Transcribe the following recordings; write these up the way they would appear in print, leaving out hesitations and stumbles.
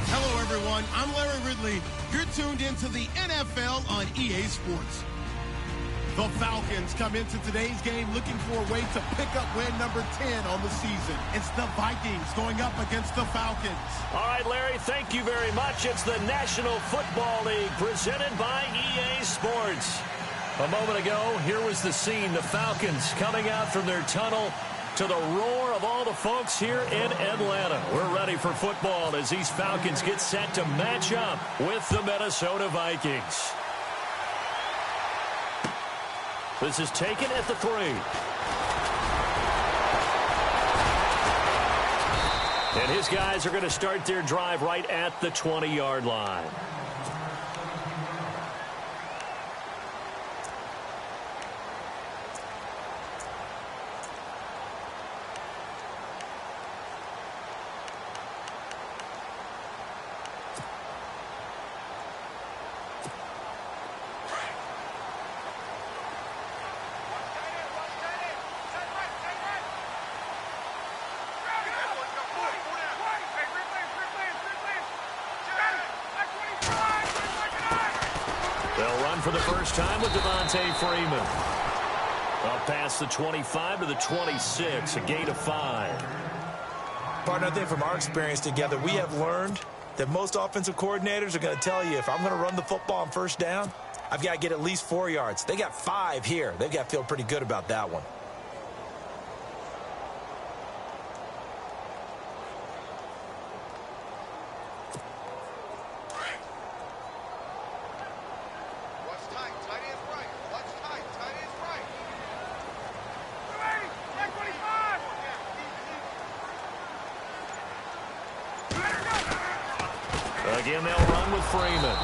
Hello, everyone. I'm Larry Ridley. You're tuned into the NFL on EA Sports. The Falcons come into today's game looking for a way to pick up win number 10 on the season. It's the Vikings going up against the Falcons. All right, Larry, thank you very much. It's the National Football League presented by EA Sports. A moment ago, here was the scene. The Falcons coming out from their tunnel to the roar of all the folks here in Atlanta. We're ready for football as these Falcons get set to match up with the Minnesota Vikings. This is taken at the 3. And his guys are going to start their drive right at the 20-yard line. For the first time with Devontae Freeman. Up past the 25 to the 26, a gain of 5. Partner, I think from our experience together, we have learned that most offensive coordinators are going to tell you, if I'm going to run the football on first down, I've got to get at least 4 yards. They got 5 here. They've got to feel pretty good about that one. Again, they'll run with Freeman.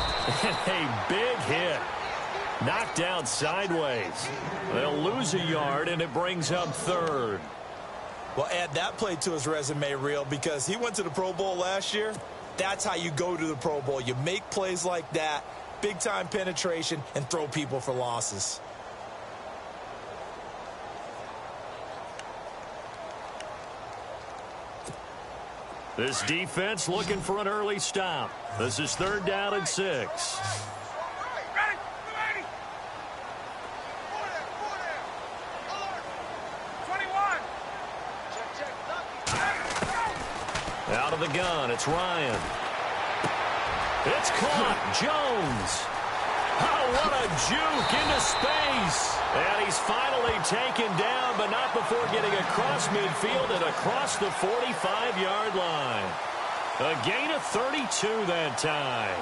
And a big hit. Knocked down sideways. They'll lose a yard, and it brings up 3rd. Well, add that play to his resume reel because he went to the Pro Bowl last year. That's how you go to the Pro Bowl. You make plays like that, big-time penetration, and throw people for losses. This defense looking for an early stop. This is 3rd down and 6. Out of the gun, it's Ryan. It's caught. Jones. Oh, what a juke into space. And he's finally taken down, but not before getting across midfield and across the 45-yard line. A gain of 32 that time.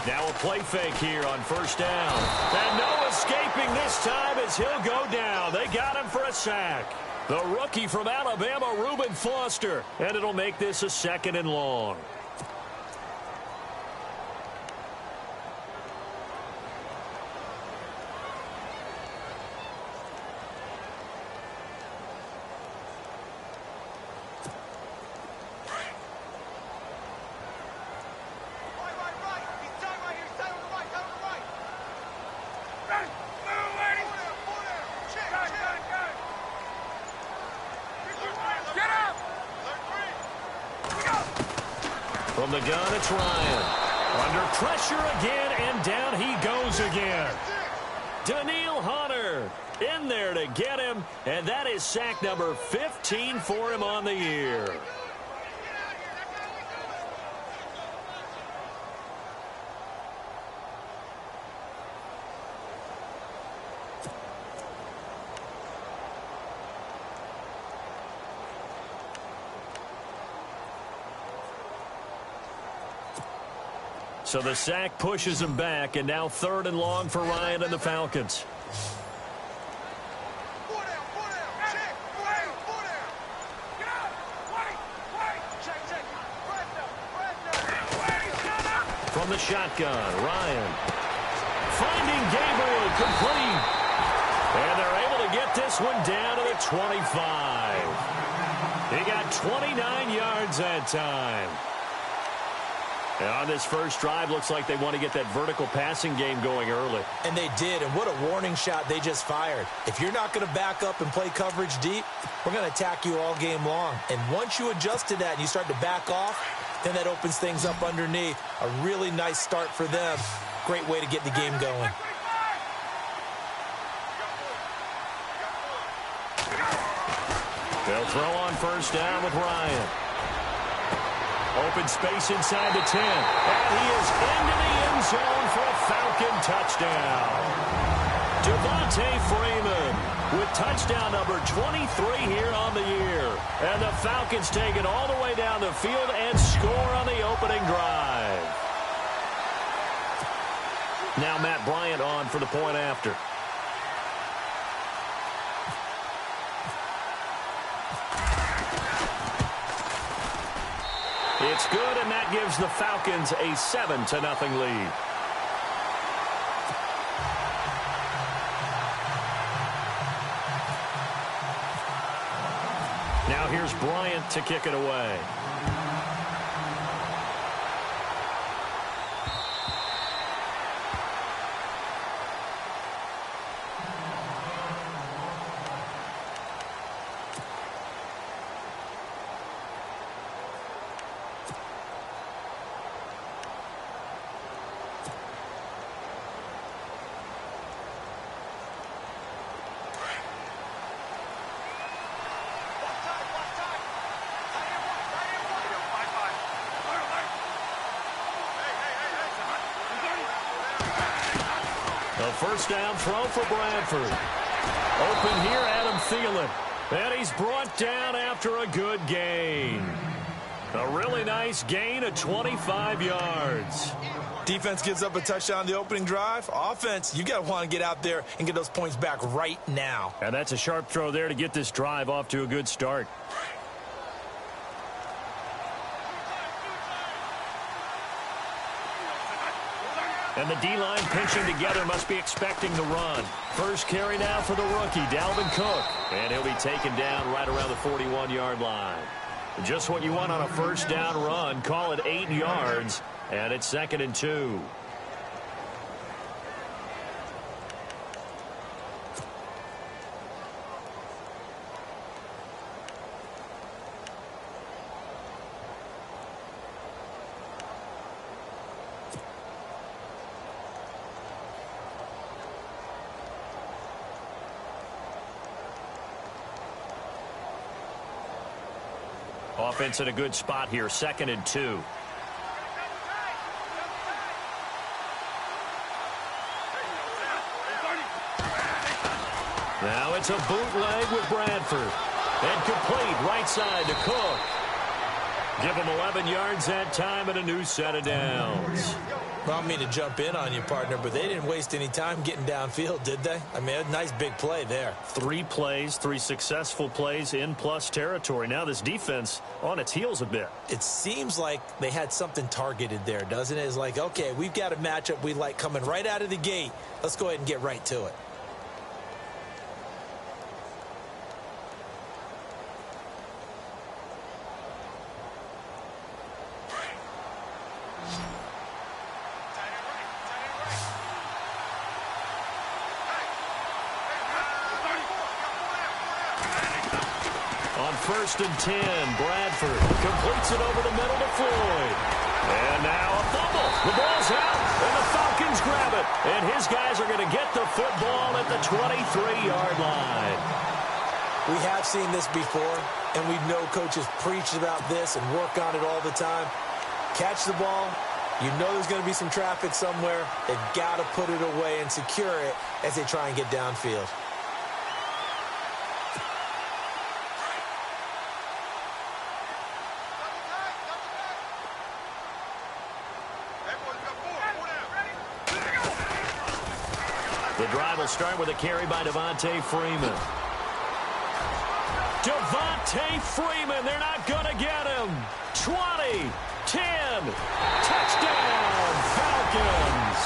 Now a play fake here on first down. And no escaping this time as he'll go down. They got him for a sack. The rookie from Alabama, Reuben Foster. And it'll make this a 2nd and long. From the gun, it's Ryan. Under pressure again, and down he goes again. Daniil Hunter in there to get him, and that is sack number 15 for him on the year. So the sack pushes him back, and now 3rd and long for Ryan and the Falcons. from the shotgun. Ryan finding Gabriel, complete. And they're able to get this one down to the 25. He got 29 yards that time. And on this first drive, looks like they want to get that vertical passing game going early. And they did, and what a warning shot they just fired. If you're not going to back up and play coverage deep, we're going to attack you all game long. And once you adjust to that and you start to back off, then that opens things up underneath. A really nice start for them. Great way to get the game going. They'll throw on first down with Ryan. Open space inside the 10. And he is into the end zone for a Falcon touchdown. Devontae Freeman with touchdown number 23 here on the year. And the Falcons take it all the way down the field and score on the opening drive. Now Matt Bryant on for the point after. It's good, and that gives the Falcons a 7-0 lead. Now here's Bryant to kick it away. A first down throw for Bradford. Open here, Adam Thielen. And he's brought down after a good gain. A really nice gain of 25 yards. Defense gives up a touchdown the opening drive. Offense, you got to want to get out there and get those points back right now. And that's a sharp throw there to get this drive off to a good start. And the D-line pinching together, must be expecting the run. First carry now for the rookie, Dalvin Cook. And he'll be taken down right around the 41-yard line. Just what you want on a first down run. Call it 8 yards, and it's 2nd and 2. Offense in a good spot here, 2nd and 2. Now it's a bootleg with Bradford. And complete right side to Cook. Give him 11 yards that time and a new set of downs. I don't mean to jump in on you, partner, but they didn't waste any time getting downfield, did they? I mean, a nice big play there. 3 plays, 3 successful plays in plus territory. Now this defense on its heels a bit. It seems like they had something targeted there, doesn't it? It's like, okay, we've got a matchup we like coming right out of the gate. Let's go ahead and get right to it. First and 10, Bradford completes it over the middle to Floyd. And now a fumble. The ball's out, and the Falcons grab it. And his guys are going to get the football at the 23-yard line. We have seen this before, and we know coaches preach about this and work on it all the time. Catch the ball. You know there's going to be some traffic somewhere. They've got to put it away and secure it as they try and get downfield. The drive will start with a carry by Devontae Freeman. Devontae Freeman, they're not going to get him. 20, 10, touchdown, Falcons.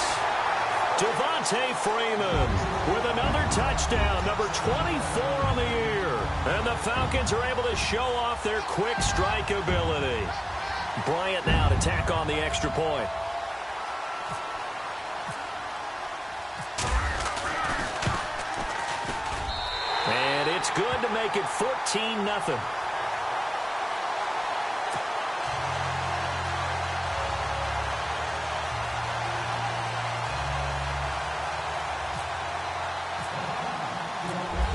Devontae Freeman with another touchdown, number 24 on the year. And the Falcons are able to show off their quick strike ability. Bryant now to tack on the extra point. And it's good to make it 14-0.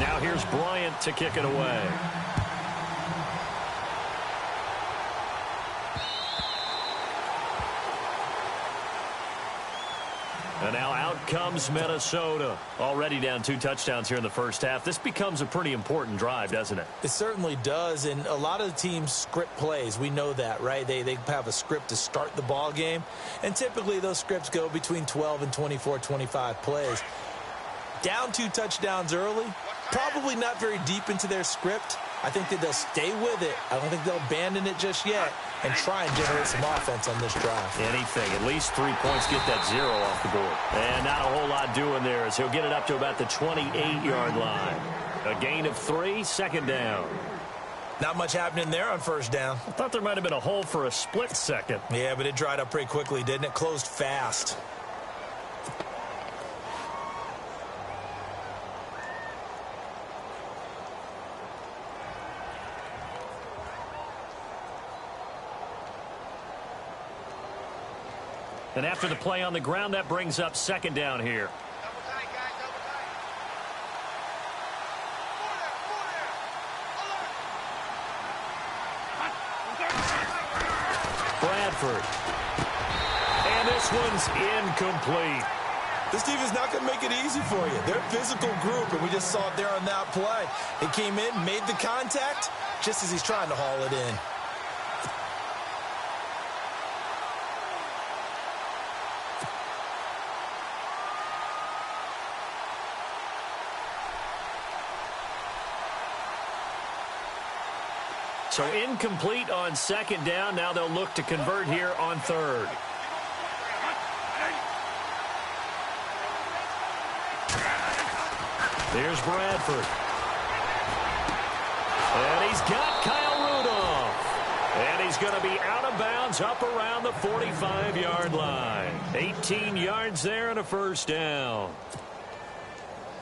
Now here's Bryant to kick it away. And now out comes Minnesota. Already down 2 touchdowns here in the first half. This becomes a pretty important drive, doesn't it? It certainly does, and a lot of the teams script plays. We know that, right? They have a script to start the ball game, and typically those scripts go between 12 and 24, 25 plays. Down 2 touchdowns early, probably not very deep into their script. I think that they'll stay with it. I don't think they'll abandon it just yet and try and generate some offense on this drive. Anything. At least 3 points, get that 0 off the board. And not a whole lot doing there as he'll get it up to about the 28-yard line. A gain of 3, second down. Not much happening there on first down. I thought there might have been a hole for a split second. Yeah, but it dried up pretty quickly, didn't it? Closed fast. And after the play on the ground, that brings up second down here. Bradford. And this one's incomplete. This team is not going to make it easy for you. They're a physical group, and we just saw it there on that play. It came in, made the contact, just as he's trying to haul it in. So incomplete on second down. Now they'll look to convert here on third. Here's Bradford. And he's got Kyle Rudolph. And he's going to be out of bounds up around the 45-yard line. 18 yards there and a first down.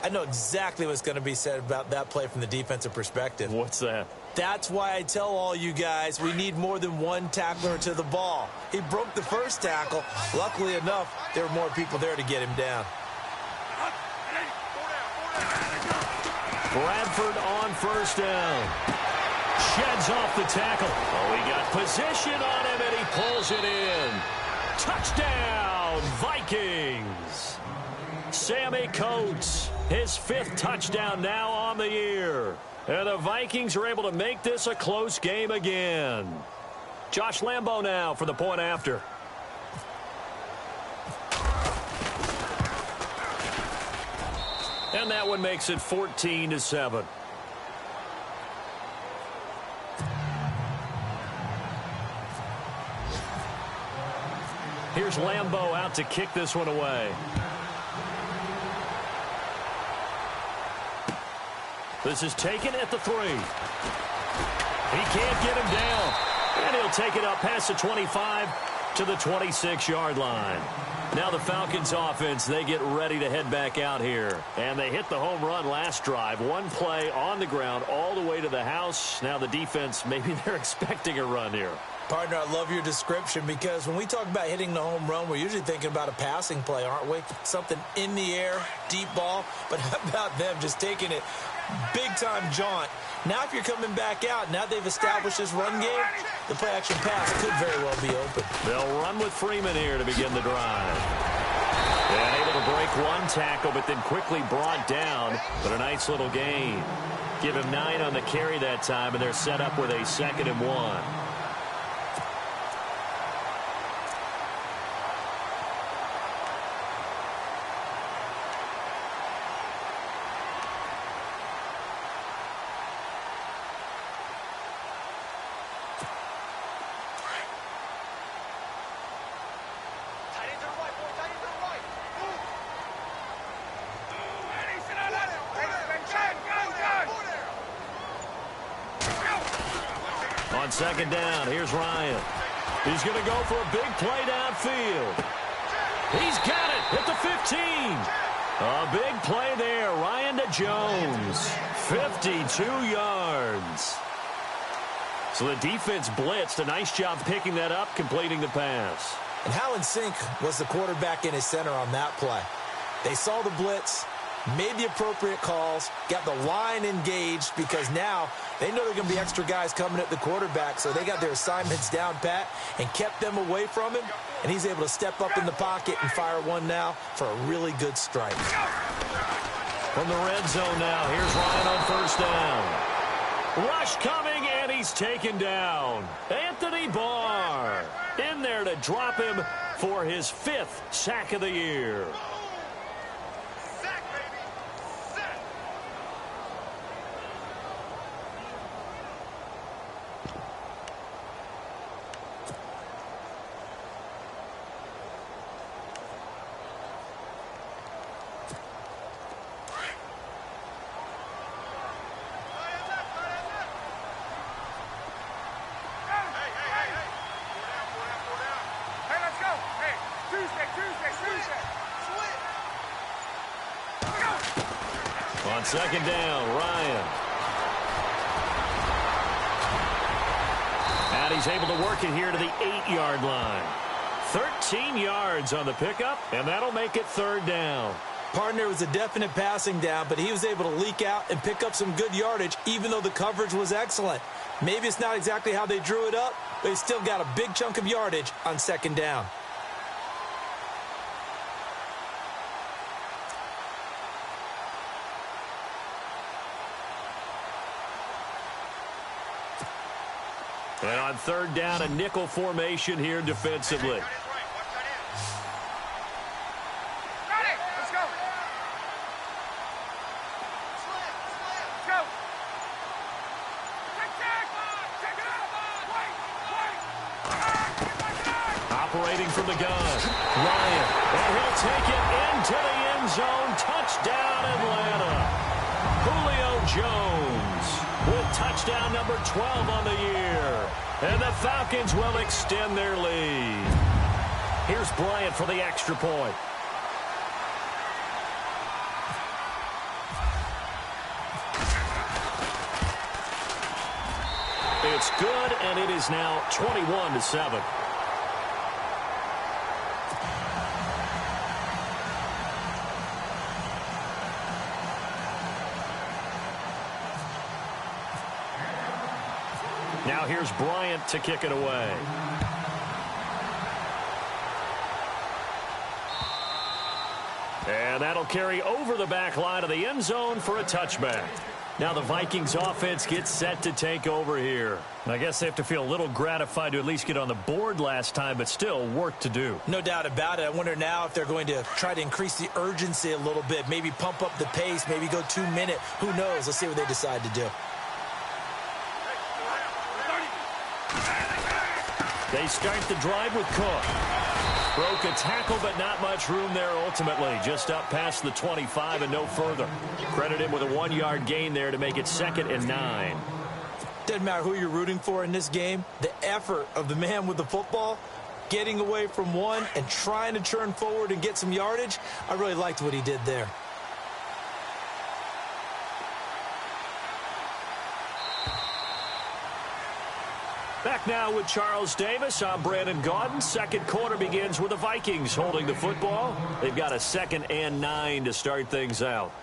I know exactly what's going to be said about that play from the defensive perspective. What's that? That's why I tell all you guys we need more than one tackler to the ball. He broke the first tackle. Luckily enough, there were more people there to get him down. Bradford on first down. Sheds off the tackle. Oh, he got position on him, and he pulls it in. Touchdown, Vikings. Sammy Coates, his 5th touchdown now on the year. And the Vikings are able to make this a close game again. Josh Lambo now for the point after. And that one makes it 14-7. Here's Lambo out to kick this one away. This is taken at the 3. He can't get him down. And he'll take it up past the 25 to the 26-yard line. Now the Falcons offense, they get ready to head back out here. And they hit the home run last drive. One play on the ground all the way to the house. Now the defense, maybe they're expecting a run here. Partner, I love your description because when we talk about hitting the home run, we're usually thinking about a passing play, aren't we? Something in the air, deep ball. But how about them just taking it big-time jaunt? Now if you're coming back out, now they've established this run game, the play-action pass could very well be open. They'll run with Freeman here to begin the drive. And able to break one tackle, but then quickly brought down. But a nice little gain. Give him 9 on the carry that time, and they're set up with a 2nd and 1. On second down, here's Ryan. He's going to go for a big play downfield. He's got it at the 15. A big play there. Ryan to Jones. 52 yards. So the defense blitzed. A nice job picking that up, completing the pass. And how in sync was the quarterback and his center on that play? They saw the blitz, made the appropriate calls, got the line engaged because now they know there are going to be extra guys coming at the quarterback, so they got their assignments down pat and kept them away from him, and he's able to step up in the pocket and fire one now for a really good strike. From the red zone now, here's Ryan on first down. Rush coming, and he's taken down. Anthony Barr in there to drop him for his 5th sack of the year. On second down, Ryan. And he's able to work it here to the 8-yard line. 13 yards on the pickup, and that'll make it 3rd down. Partner was a definite passing down, but he was able to leak out and pick up some good yardage, even though the coverage was excellent. Maybe it's not exactly how they drew it up, but he still got a big chunk of yardage on 2nd down. And on 3rd down, a nickel formation here defensively. Operating from the gun, Ryan, and he'll take it into the end zone. Touchdown, Atlanta. Julio Jones with touchdown number 12 on the year. And the Falcons will extend their lead. Here's Bryant for the extra point. It's good, and it is now 21-7. Now here's Bryant to kick it away. And that'll carry over the back line of the end zone for a touchback. Now the Vikings offense gets set to take over here. I guess they have to feel a little gratified to at least get on the board last time, but still work to do. No doubt about it. I wonder now if they're going to try to increase the urgency a little bit, maybe pump up the pace, maybe go 2-minute. Who knows? Let's see what they decide to do. They start the drive with Cook. Broke a tackle, but not much room there ultimately. Just up past the 25 and no further. Credit him with a 1-yard gain there to make it 2nd and 9. Doesn't matter who you're rooting for in this game. The effort of the man with the football, getting away from one and trying to turn forward and get some yardage, I really liked what he did there. Back now with Charles Davis. I'm Brandon Gaudin. Second quarter begins with the Vikings holding the football. They've got a 2nd and 9 to start things out.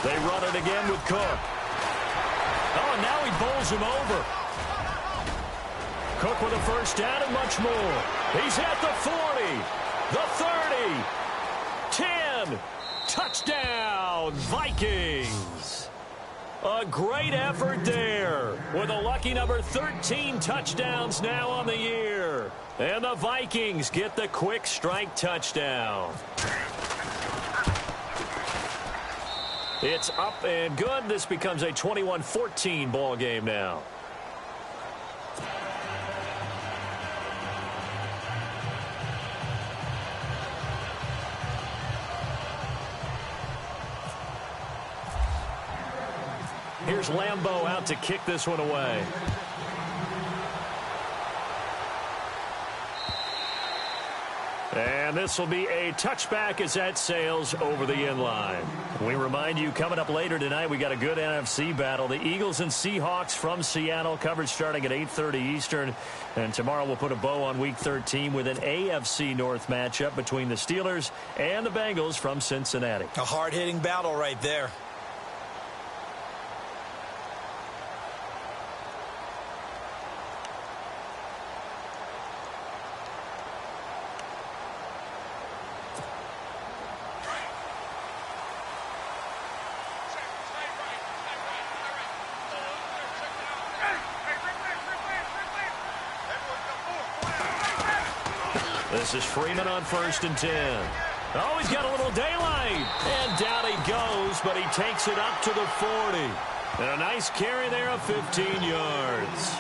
They run it again with Cook. Oh, and now he bowls him over. Cook with a first down and much more. He's at the 40, the 30, 10. Touchdown, Vikings. A great effort there with a lucky number 13 touchdowns now on the year. And the Vikings get the quick strike touchdown. It's up and good. This becomes a 21-14 ball game now. Here's Lambeau out to kick this one away. And this will be a touchback as that sails over the inline. We remind you, coming up later tonight, we got a good NFC battle. The Eagles and Seahawks from Seattle, coverage starting at 8:30 Eastern. And tomorrow we'll put a bow on Week 13 with an AFC North matchup between the Steelers and the Bengals from Cincinnati. A hard-hitting battle right there. This is Freeman on 1st and 10. Oh, he's got a little daylight. And down he goes, but he takes it up to the 40. And a nice carry there of 15 yards.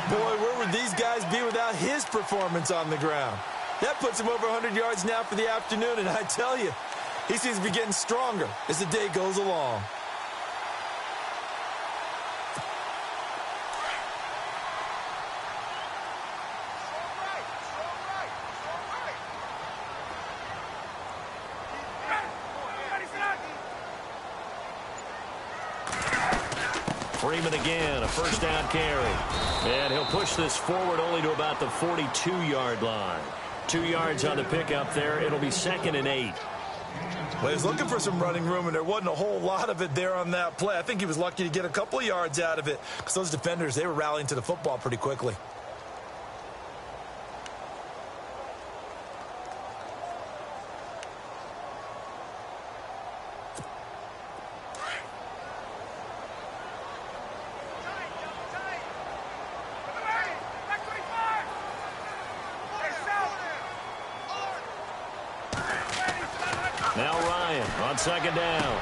Boy, where would these guys be without his performance on the ground? That puts him over 100 yards now for the afternoon, and I tell you, he seems to be getting stronger as the day goes along. Freeman again, a first down carry. And he'll push this forward only to about the 42-yard line. 2 yards on the pickup there. It'll be 2nd and 8. Well, he was looking for some running room, and there wasn't a whole lot of it there on that play. I think he was lucky to get a couple of yards out of it because those defenders, they were rallying to the football pretty quickly. Now Ryan on 2nd down.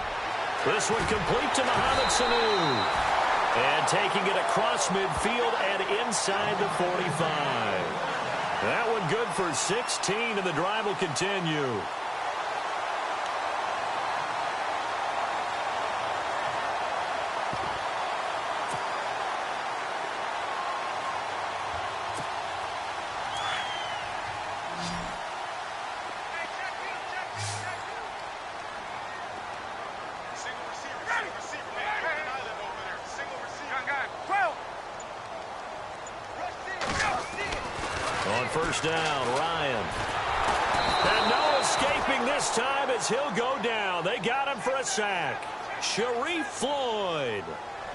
This one complete to Mohamed Sanu. And taking it across midfield and inside the 45. That one good for 16, and the drive will continue. On 1st down, Ryan. And no escaping this time as he'll go down. They got him for a sack. Sharif Floyd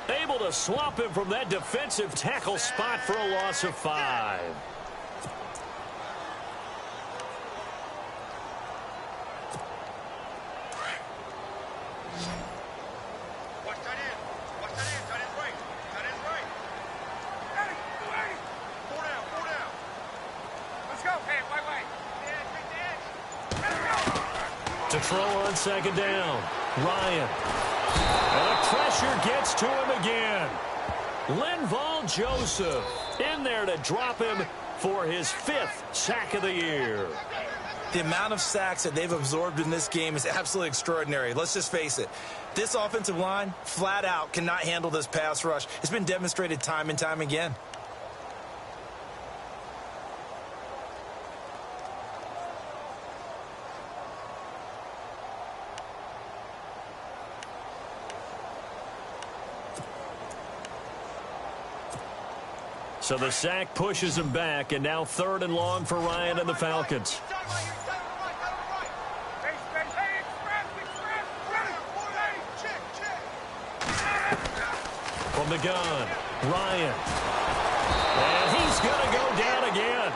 able to swamp him from that defensive tackle spot for a loss of 5. To throw on 2nd down. Ryan. And the pressure gets to him again. Linval Joseph in there to drop him for his 5th sack of the year. The amount of sacks that they've absorbed in this game is absolutely extraordinary. Let's just face it. This offensive line, flat out, cannot handle this pass rush. It's been demonstrated time and time again. So the sack pushes him back, and now 3rd and long for Ryan and the Falcons. From the gun, Ryan. And he's going to go down again.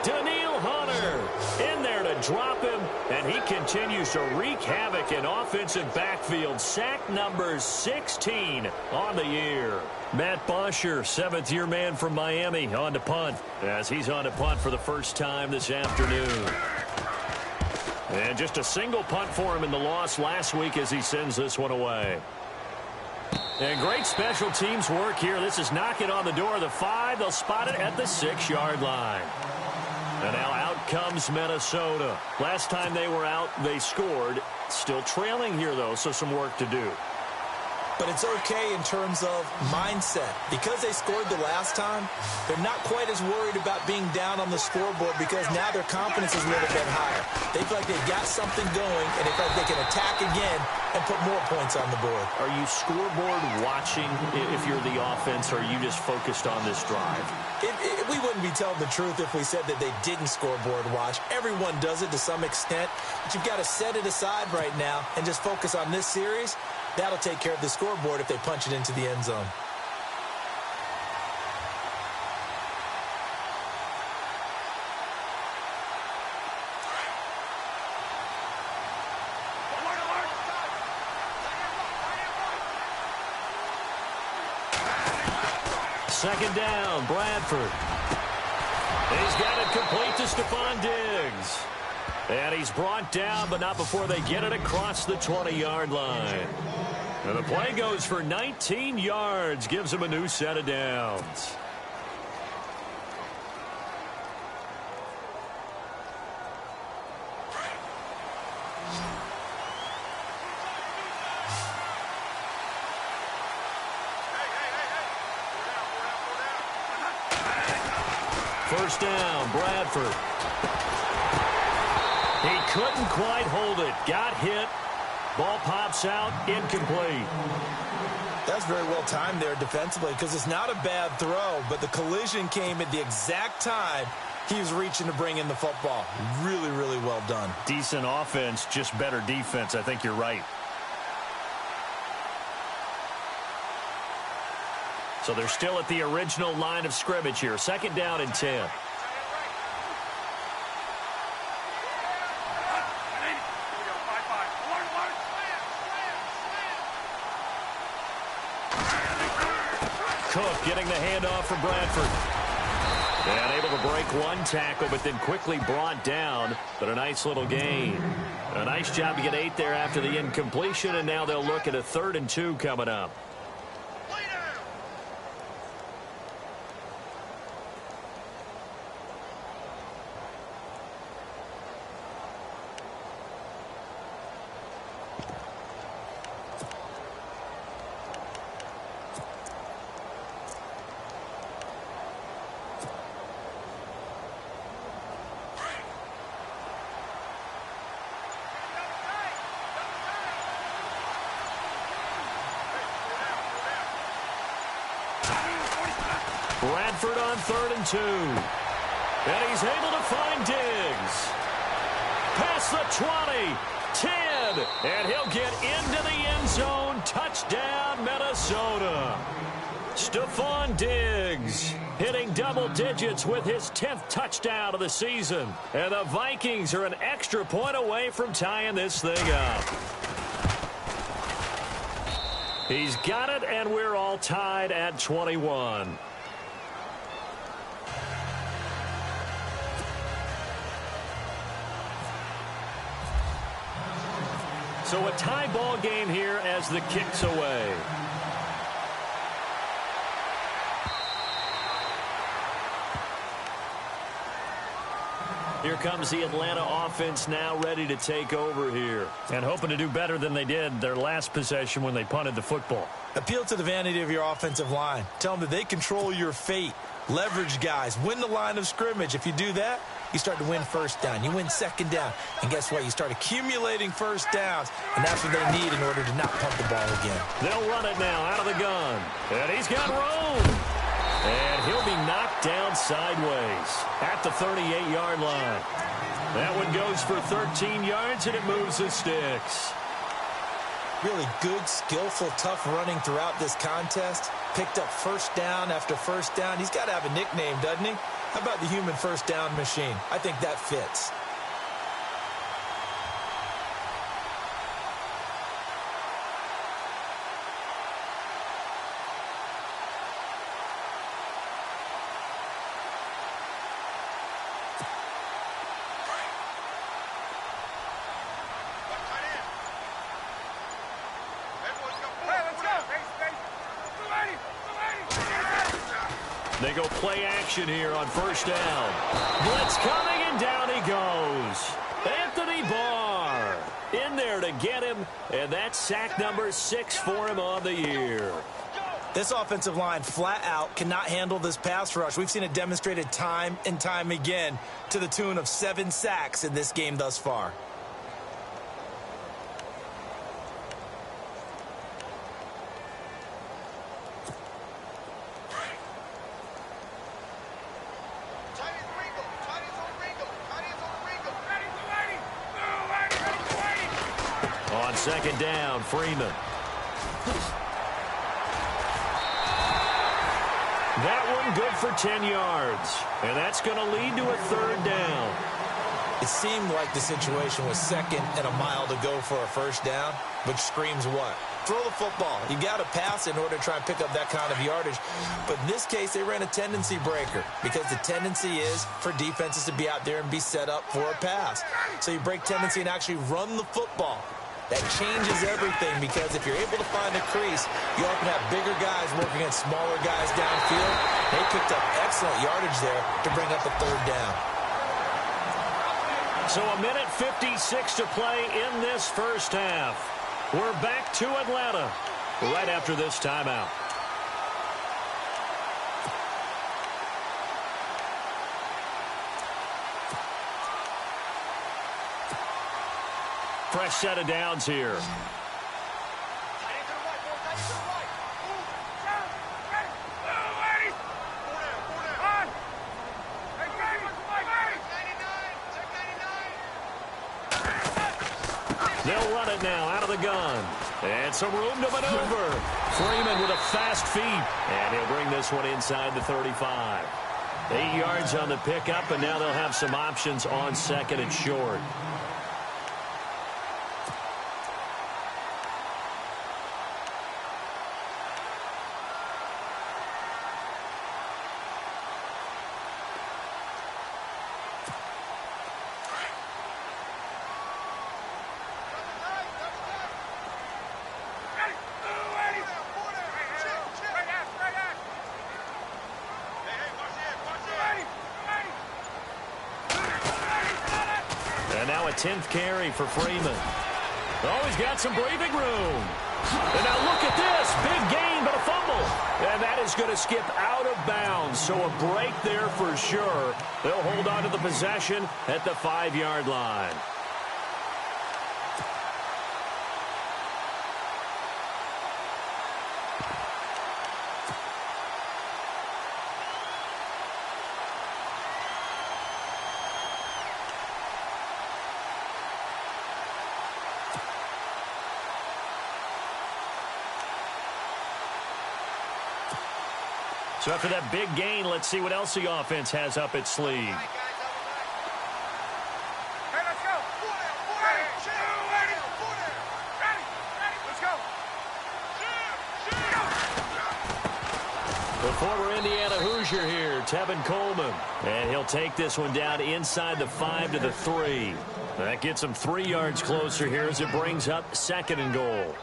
Daniil Hunter in there to drop him, and he continues to wreak havoc in offensive backfield. Sack number 16 on the year. Matt Bosher, 7th-year man from Miami, on to punt, as he's on to punt for the first time this afternoon. And just a single punt for him in the loss last week as he sends this one away. And great special teams work here. This is knocking on the door of the 5. They'll spot it at the 6-yard line. And now out comes Minnesota. Last time they were out, they scored. Still trailing here, though, so some work to do. But it's okay in terms of mindset. Because they scored the last time, they're not quite as worried about being down on the scoreboard because now their confidence is a little bit higher. They feel like they've got something going, and they feel like they can attack again and put more points on the board. Are you scoreboard watching if you're the offense, or are you just focused on this drive? We wouldn't be telling the truth if we said that they didn't scoreboard watch. Everyone does it to some extent, but you've got to set it aside right now and just focus on this series. That'll take care of the scoreboard if they punch it into the end zone. Second down, Bradford. He's got it complete to Stephon Diggs. And he's brought down, but not before they get it across the 20-yard line. And the play goes for 19 yards, gives him a new set of downs. First down, Bradford. He couldn't quite hold it. Got hit. Ball pops out, incomplete. That's very well timed there defensively because it's not a bad throw, but the collision came at the exact time he was reaching to bring in the football. Really, really well done. Decent offense, just better defense. I think you're right. So they're still at the original line of scrimmage here. Second down and 10. Cook getting the handoff from Bradford. And able to break one tackle, but then quickly brought down. But a nice little gain. A nice job to get 8 there after the incompletion, and now they'll look at a 3rd and 2 coming up. Bradford on 3rd and 2. And he's able to find Diggs. Past the 20, 10, and he'll get into the end zone. Touchdown, Minnesota. Stephon Diggs hitting double digits with his 10th touchdown of the season. And the Vikings are an extra point away from tying this thing up. He's got it, and we're all tied at 21. So a tie ball game here as the kick's away. Here comes the Atlanta offense now ready to take over here. And hoping to do better than they did their last possession when they punted the football. Appeal to the vanity of your offensive line. Tell them that they control your fate. Leverage guys. Win the line of scrimmage. If you do that, you start to win first down. You win second down. And guess what? You start accumulating first downs. And that's what they need in order to not punt the ball again. They'll run it now out of the gun. And he's got room. And he'll be knocked down sideways at the 38-yard line. That one goes for 13 yards, and it moves the sticks. Really good, skillful, tough running throughout this contest. Picked up first down after first down. He's got to have a nickname, doesn't he? How about the human first down machine? I think that fits. They go play action here on first down. Blitz coming, and down he goes. Anthony Barr in there to get him, and that's sack number 6 for him on the year. This offensive line flat out cannot handle this pass rush. We've seen it demonstrated time and time again to the tune of 7 sacks in this game thus far. On second down, Freeman. That one good for 10 yards. And that's going to lead to a third down. It seemed like the situation was second and a mile to go for a first down, which screams what? Throw the football. You got to pass in order to try and pick up that kind of yardage. But in this case, they ran a tendency breaker because the tendency is for defenses to be out there and be set up for a pass. So you break tendency and actually run the football. That changes everything because if you're able to find a crease, you often have bigger guys working against smaller guys downfield. They picked up excellent yardage there to bring up a third down. So a minute 56 to play in this first half. We're back to Atlanta right after this timeout. Fresh set of downs here. They'll run it now out of the gun. And some room to maneuver. Freeman with a fast feet. And he'll bring this one inside the 35. 8 yards on the pickup, and now they'll have some options on second and short. And now a 10th carry for Freeman. Oh, he's got some breathing room. And now look at this. Big gain, but a fumble. And that is going to skip out of bounds. So a break there for sure. They'll hold on to the possession at the 5-yard line. So after that big gain, let's see what else the offense has up its sleeve. Hey, let's go. Let's go. The former Indiana Hoosier here, Tevin Coleman. And he'll take this one down inside the 5 to the 3. That gets him 3 yards closer here as it brings up second and goal.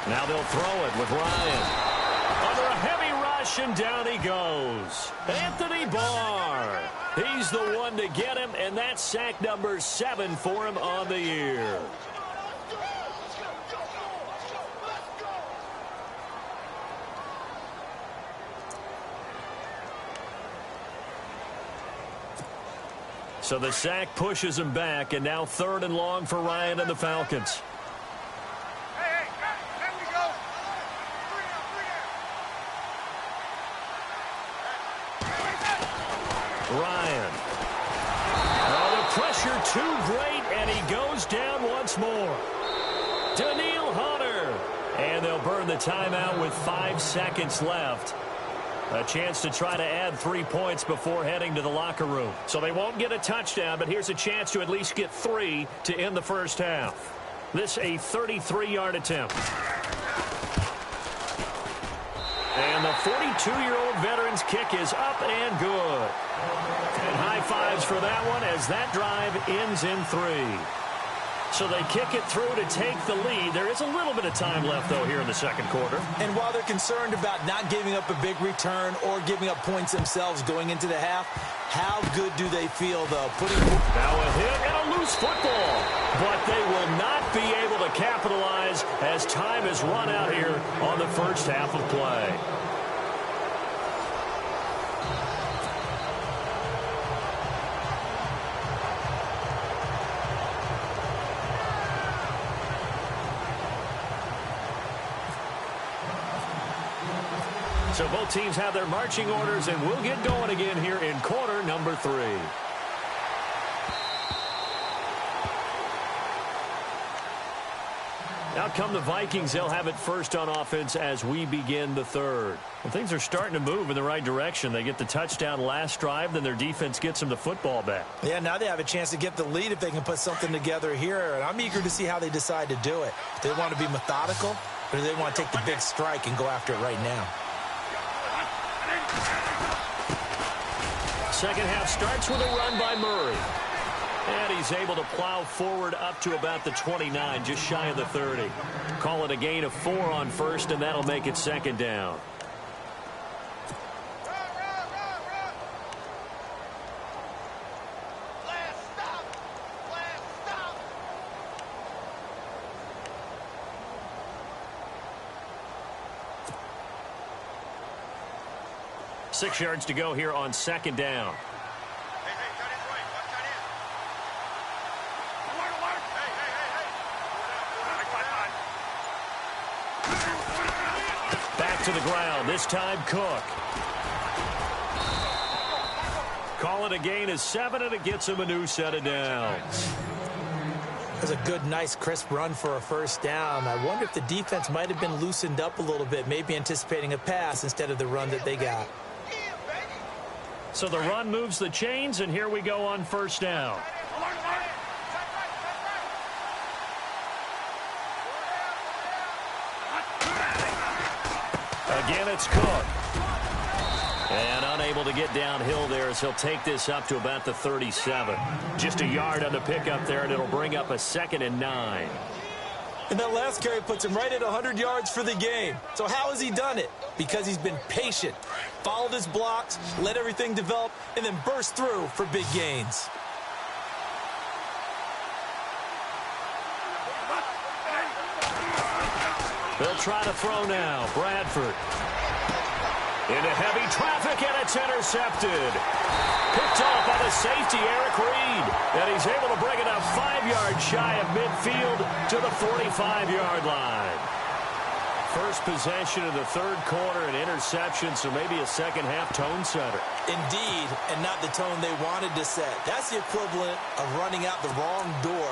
Now they'll throw it with Ryan. Under a heavy rush, and down he goes. Anthony Barr. He's the one to get him, and that's sack number 7 for him on the year. So the sack pushes him back, and now 3rd and long for Ryan and the Falcons. Ryan. Oh, the pressure too great, and he goes down once more. Daniil Hunter. And they'll burn the timeout with 5 seconds left. A chance to try to add 3 points before heading to the locker room. So they won't get a touchdown, but here's a chance to at least get 3 to end the first half. This a 33-yard attempt. And the 42-year-old veteran's kick is up and good. And high fives for that one as that drive ends in 3. So they kick it through to take the lead. There is a little bit of time left, though, here in the second quarter. And while they're concerned about not giving up a big return or giving up points themselves going into the half, how good do they feel, though? Now a hit and a loose football. But they will not be able to capitalize as time has run out here on the first half of play. So both teams have their marching orders, and we'll get going again here in quarter number 3. Out come the Vikings. They'll have it first on offense as we begin the third. Well, things are starting to move in the right direction. They get the touchdown last drive, then their defense gets them the football back. Yeah, now they have a chance to get the lead if they can put something together here. And I'm eager to see how they decide to do it. Do they want to be methodical, or do they want to take the big strike and go after it right now? Second half starts with a run by Murray. And he's able to plow forward up to about the 29, just shy of the 30. Call it a gain of 4 on first, and that'll make it second down. Six yards to go here on second down. Back to the ground. This time Cook. Call it a gain of 7, and it gets him a new set of downs. That's a good, nice, crisp run for a first down. I wonder if the defense might have been loosened up a little bit, maybe anticipating a pass instead of the run that they got. So the run moves the chains, and here we go on first down. Again, it's Cook. And unable to get downhill there as he'll take this up to about the 37. Just a yard on the pickup there, and it'll bring up a 2nd and 9. And that last carry puts him right at 100 yards for the game. So how has he done it? Because he's been patient, followed his blocks, let everything develop, and then burst through for big gains. They'll try to throw now. Bradford. Into heavy traffic, and it's intercepted. Picked off by the safety, Eric Reed. And he's able to bring it up 5 yards shy of midfield to the 45-yard line. First possession of the third quarter, an interception, so maybe a second-half tone setter. Indeed, and not the tone they wanted to set. That's the equivalent of running out the wrong door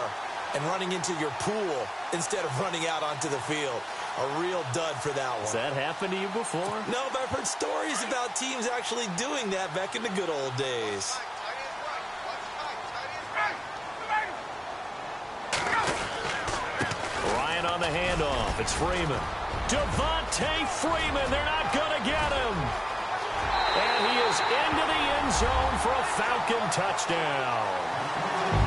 and running into your pool instead of running out onto the field. A real dud for that one. Has that happened to you before? No, but I've heard stories about teams actually doing that back in the good old days. Ryan on the handoff. It's Freeman. Devontae Freeman. They're not going to get him. And he is into the end zone for a Falcon touchdown.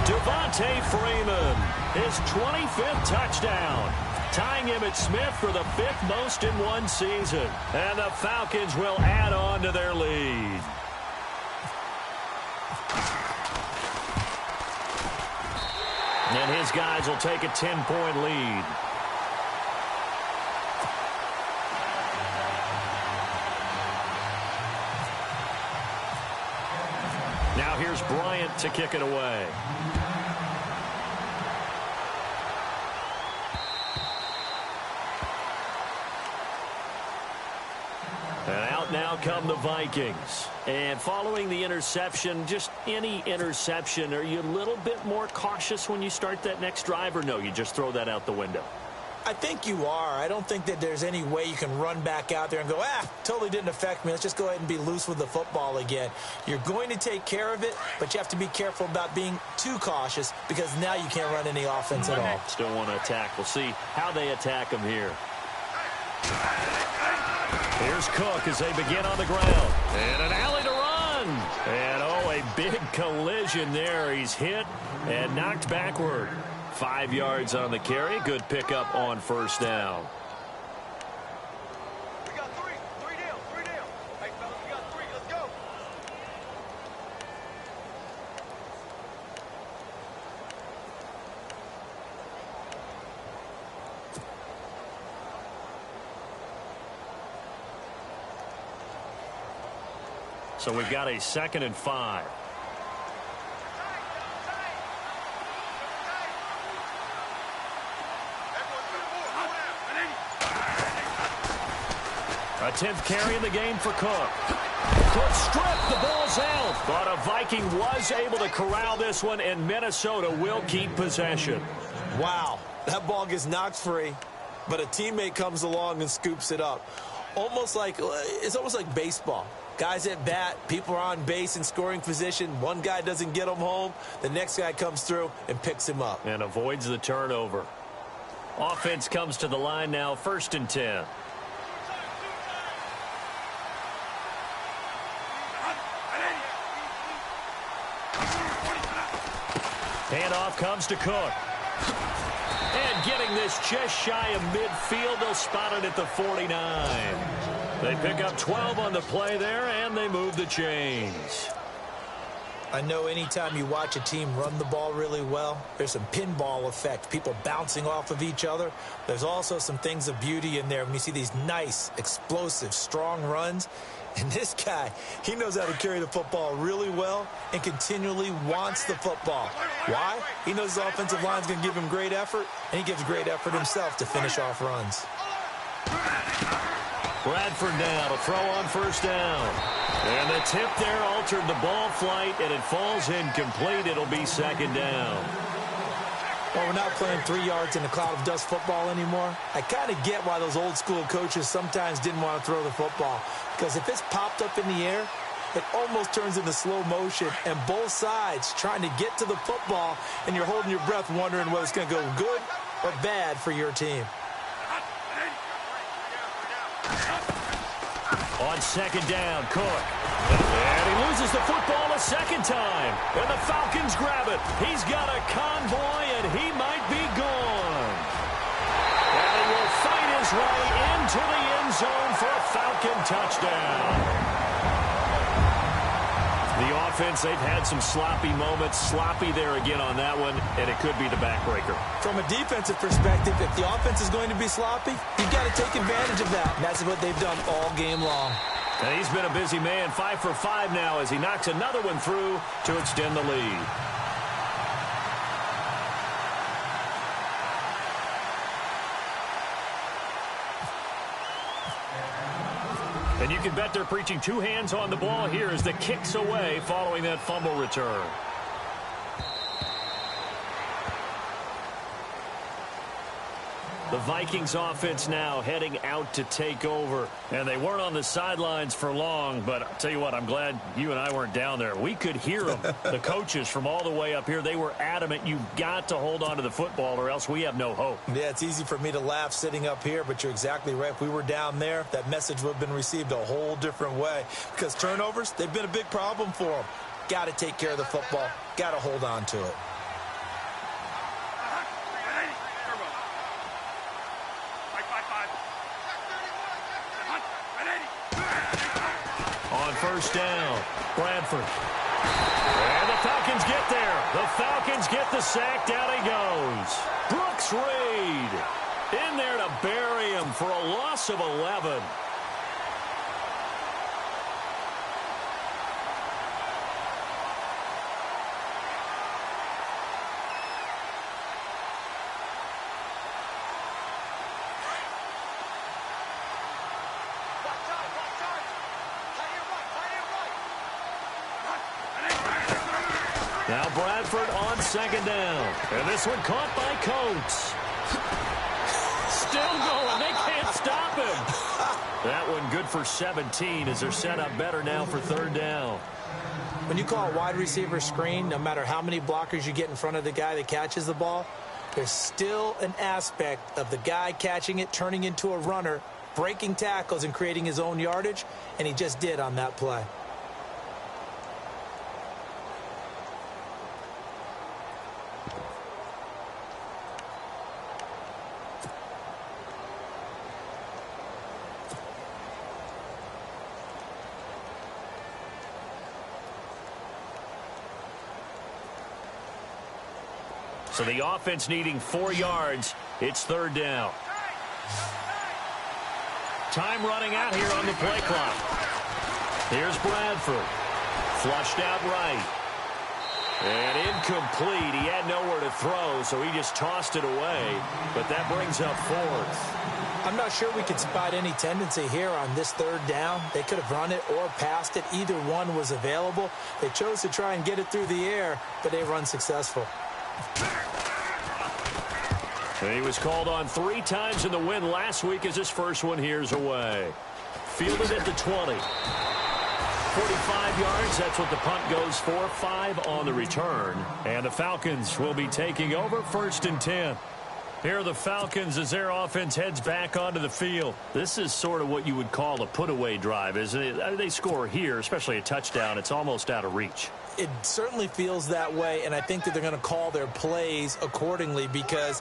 Devontae Freeman, his 25th touchdown, tying him at Smith for the 5th most in one season. And the Falcons will add on to their lead. And his guys will take a 10-point lead. Now here's Bryant to kick it away. And out now come the Vikings. And following the interception, just any interception, are you a little bit more cautious when you start that next drive, or no, you just throw that out the window? I think you are. I don't think that there's any way you can run back out there and go, totally didn't affect me. Let's just go ahead and be loose with the football again. You're going to take care of it, but you have to be careful about being too cautious because now you can't run any offense at all. Still want to attack. We'll see how they attack him here. Here's Cook as they begin on the ground. And an alley to run. And, a big collision there. He's hit and knocked backward. 5 yards on the carry. Good pickup on first down. We got three. Three down. Hey, fellas, we got three. Let's go. So we've got a 2nd and 5. A 10th carry in the game for Cook. Cook stripped. The ball's out. But a Viking was able to corral this one, and Minnesota will keep possession. Wow, that ball gets knocked free, but a teammate comes along and scoops it up. It's almost like baseball. Guys at bat, people are on base in scoring position. One guy doesn't get him home. The next guy comes through and picks him up. And avoids the turnover. Offense comes to the line now, 1st and 10. Handoff comes to Cook. And getting this just shy of midfield, they'll spot it at the 49. They pick up 12 on the play there, and they move the chains. I know anytime you watch a team run the ball really well, there's some pinball effect, people bouncing off of each other. There's also some things of beauty in there when you see these nice, explosive, strong runs. And this guy, he knows how to carry the football really well and continually wants the football. Why? He knows his offensive line's going to give him great effort, and he gives great effort himself to finish off runs. Bradford now to throw on first down. And the tip there altered the ball flight, and it falls incomplete. It'll be 2nd down. Well, we're not playing 3 yards in a cloud of dust football anymore. I kind of get why those old school coaches sometimes didn't want to throw the football. Because if it's popped up in the air, it almost turns into slow motion. And both sides trying to get to the football, and you're holding your breath wondering whether it's going to go good or bad for your team. On 2nd down, Cook. And he loses the football a 2nd time. And the Falcons grab it. He's got a convoy, and he might be gone. And he will fight his way into the end zone for a Falcon touchdown. The offense, they've had some sloppy moments. Sloppy there again on that one, and it could be the backbreaker. From a defensive perspective, if the offense is going to be sloppy, you've got to take advantage of that. And that's what they've done all game long. And he's been a busy man, 5 for 5 now as he knocks another one through to extend the lead. And you can bet they're preaching 2 hands on the ball here as the kick's away following that fumble return. The Vikings offense now heading out to take over. And they weren't on the sidelines for long, but I'll tell you what, I'm glad you and I weren't down there. We could hear them. The coaches from all the way up here, they were adamant. You've got to hold on to the football or else we have no hope. Yeah, it's easy for me to laugh sitting up here, but you're exactly right. If we were down there, that message would have been received a whole different way. Because turnovers, they've been a big problem for them. Got to take care of the football. Got to hold on to it. On first down, Bradford. And the Falcons get there. The Falcons get the sack. Down he goes. Brooks Reed in there to bury him for a loss of 11. Now Bradford on second down. And this one caught by Coates. still going. They can't stop him. That one good for 17 as they're set up better now for third down. When you call a wide receiver screen, no matter how many blockers you get in front of the guy that catches the ball, there's still an aspect of the guy catching it, turning into a runner, breaking tackles and creating his own yardage, and he just did on that play. So the offense needing 4 yards. It's third down. Time running out here on the play clock. Here's Bradford. Flushed out right. And incomplete. He had nowhere to throw, so he just tossed it away. But that brings up fourth. I'm not sure we could spot any tendency here on this third down. They could have run it or passed it. Either one was available. They chose to try and get it through the air, but they were unsuccessful. He was called on 3 times in the win last week as his first one here's away. Fielded at the 20. 45 yards, that's what the punt goes for. 5 on the return. And the Falcons will be taking over first and 10. Here are the Falcons as their offense heads back onto the field. This is sort of what you would call a put-away drive, isn't it? They score here, especially a touchdown. It's almost out of reach. It certainly feels that way, and I think that they're going to call their plays accordingly because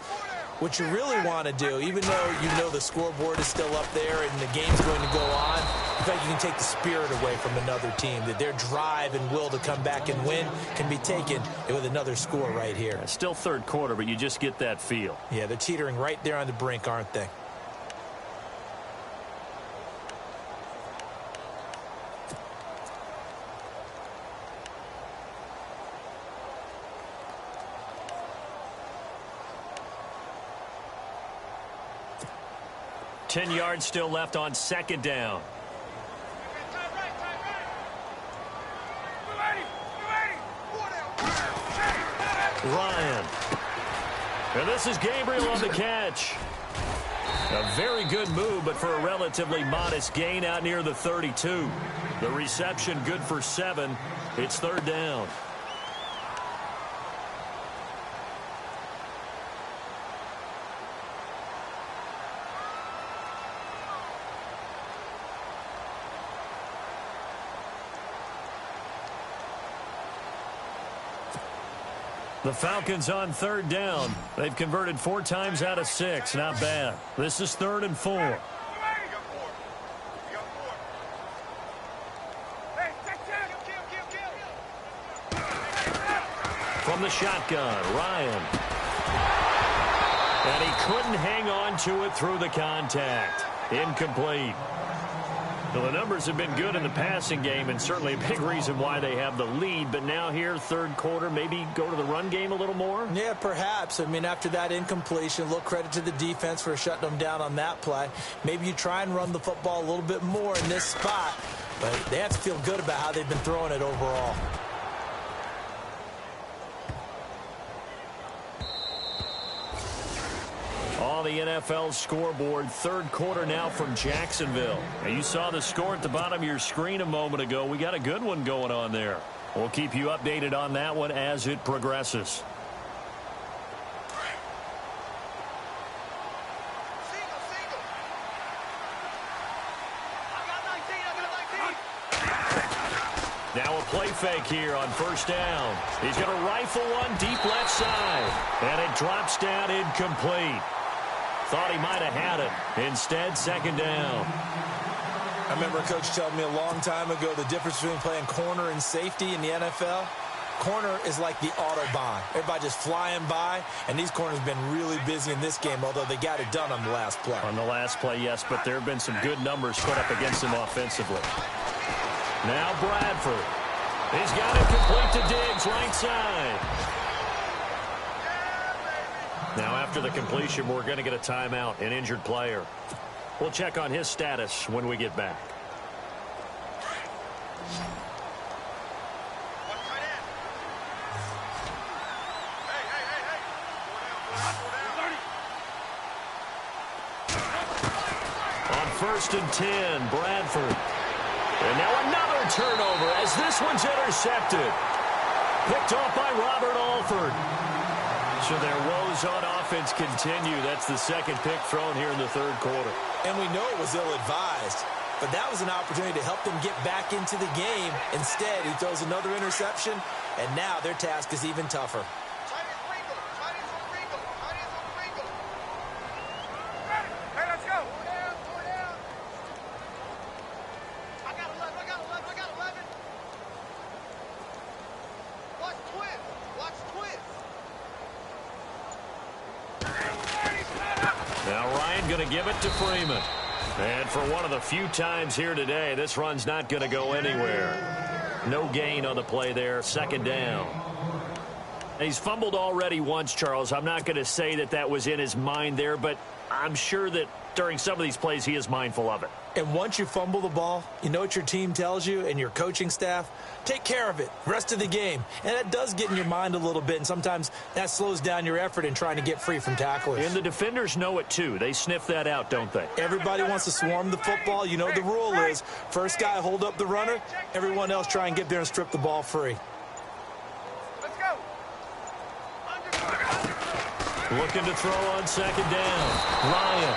what you really want to do, even though you know the scoreboard is still up there and the game's going to go on, in fact, you can take the spirit away from another team, that their drive and will to come back and win can be taken with another score right here. Still third quarter, but you just get that feel. Yeah, they're teetering right there on the brink, aren't they? Ten yards still left on second down. Ryan. And this is Gabriel on the catch. A very good move, but for a relatively modest gain out near the 32. The reception good for 7. It's third down. The Falcons on third down. They've converted 4 times out of 6. Not bad. This is 3rd and 4. From the shotgun, Ryan. And he couldn't hang on to it through the contact. Incomplete. Well, the numbers have been good in the passing game and certainly a big reason why they have the lead. But now here, third quarter, maybe go to the run game a little more? Yeah, perhaps. I mean, after that incompletion, a little credit to the defense for shutting them down on that play. Maybe you try and run the football a little bit more in this spot. But they have to feel good about how they've been throwing it overall. On the NFL scoreboard, third quarter now from Jacksonville. Now, you saw the score at the bottom of your screen a moment ago. We got a good one going on there. We'll keep you updated on that one as it progresses. Now a play fake here on first down. He's going to rifle one deep left side. And it drops down incomplete. Thought he might have had it. Instead, second down. I remember a coach telling me a long time ago the difference between playing corner and safety in the NFL. Corner is like the Autobahn. Everybody just flying by, and these corners have been really busy in this game, although they got it done on the last play. On the last play, yes, but there have been some good numbers put up against him offensively. Now Bradford. He's got it complete to Diggs, right side. Now after the completion, we're going to get a timeout, an injured player. We'll check on his status when we get back. first and 10, Bradford. And now another turnover as this one's intercepted. Picked off by Robert Alford. So their woes on offense continue. That's the second pick thrown here in the third quarter. And we know it was ill-advised, but that was an opportunity to help them get back into the game. Instead, he throws another interception, and now their task is even tougher. Hey, let's go. Now Ryan going to give it to Freeman. And for one of the few times here today, this run's not going to go anywhere. No gain on the play there, second down. He's fumbled already once, Charles. I'm not going to say that that was in his mind there, but I'm sure that during some of these plays he is mindful of it. And once you fumble the ball, you know what your team tells you and your coaching staff? Take care of it, rest of the game. And that does get in your mind a little bit, and sometimes that slows down your effort in trying to get free from tacklers. And the defenders know it too. They sniff that out, don't they? Everybody wants to swarm the football. You know the rule is first guy hold up the runner, everyone else try and get there and strip the ball free. Let's go. Looking to throw on second down. Ryan.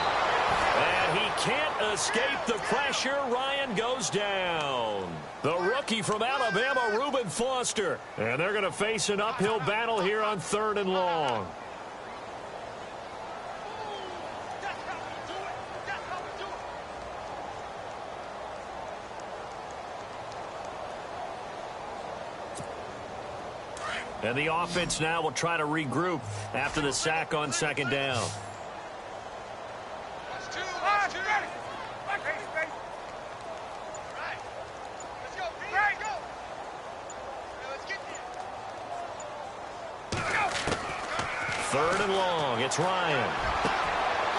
And he can't escape the pressure. Ryan goes down. The rookie from Alabama, Reuben Foster. And they're going to face an uphill battle here on third and long. And the offense now will try to regroup after the sack on second down. Third and long. It's Ryan.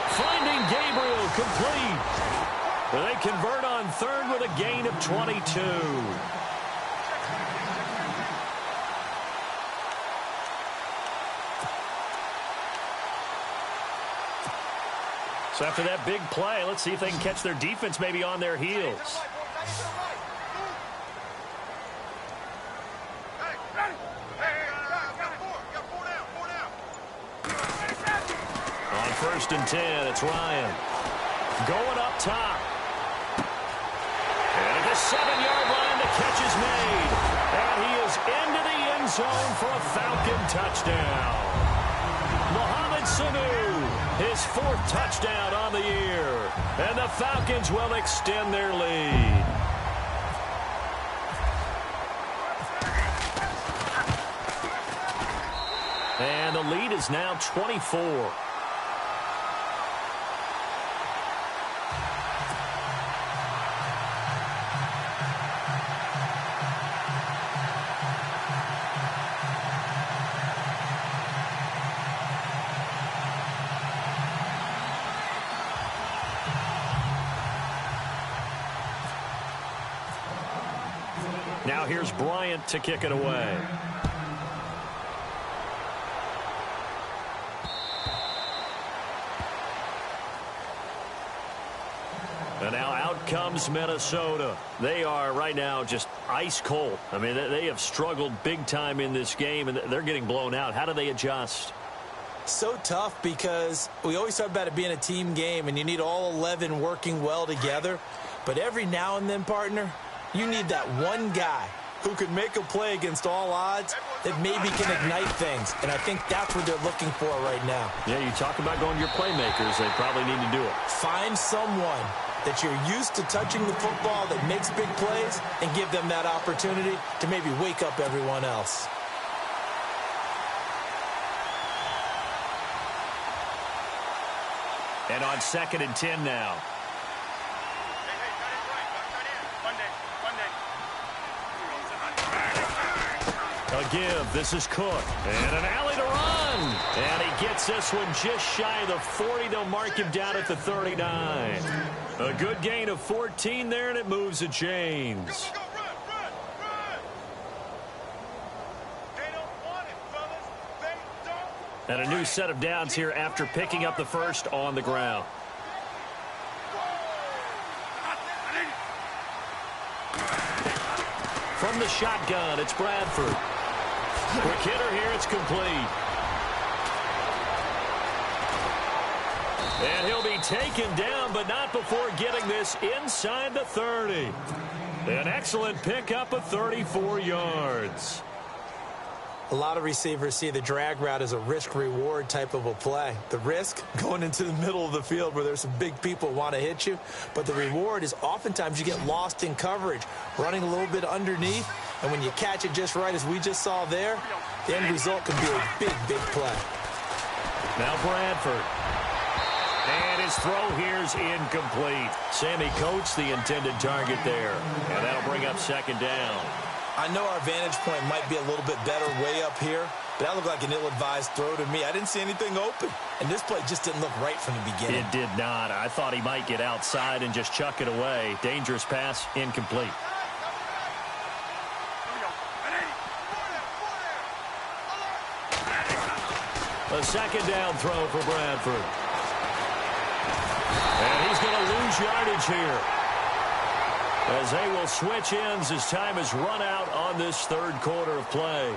Finding Gabriel complete. They convert on third with a gain of 22. So after that big play, let's see if they can catch their defense maybe on their heels. On first and 10, it's Ryan. Going up top. And at the 7-yard line, the catch is made. And he is into the end zone for a Falcon touchdown. Mohamed Sanu, his fourth touchdown on the year. And the Falcons will extend their lead. And the lead is now 24. Now here's Bryant to kick it away. And now out comes Minnesota. They are right now just ice cold. I mean, they have struggled big time in this game, and they're getting blown out. How do they adjust? So tough because we always talk about it being a team game, and you need all 11 working well together. But every now and then, partner, you need that one guy who can make a play against all odds that maybe can ignite things. And I think that's what they're looking for right now. Yeah, you talk about going to your playmakers. They probably need to do it. Find someone that you're used to touching the football that makes big plays and give them that opportunity to maybe wake up everyone else. And on second and 10 now. A give. This is Cook. And an alley to run. And he gets this one just shy of the 40. They'll mark him down at the 39. A good gain of 14 there, and it moves the chains. And a new set of downs here after picking up the first on the ground. From the shotgun, it's Bradford. Quick hitter here, it's complete. And he'll be taken down, but not before getting this inside the 30. An excellent pickup of 34 yards. A lot of receivers see the drag route as a risk-reward type of a play. The risk, going into the middle of the field where there's some big people who want to hit you. But the reward is oftentimes you get lost in coverage, running a little bit underneath. And when you catch it just right, as we just saw there, the end result can be a big, big play. Now Bradford. And his throw here's incomplete. Sammy Coates, the intended target there. And that'll bring up second down. I know our vantage point might be a little bit better way up here, but that looked like an ill-advised throw to me. I didn't see anything open, and this play just didn't look right from the beginning. It did not. I thought he might get outside and just chuck it away. Dangerous pass, incomplete. A second down throw for Bradford. And he's going to lose yardage here, as they will switch ends as time is run out on this third quarter of play.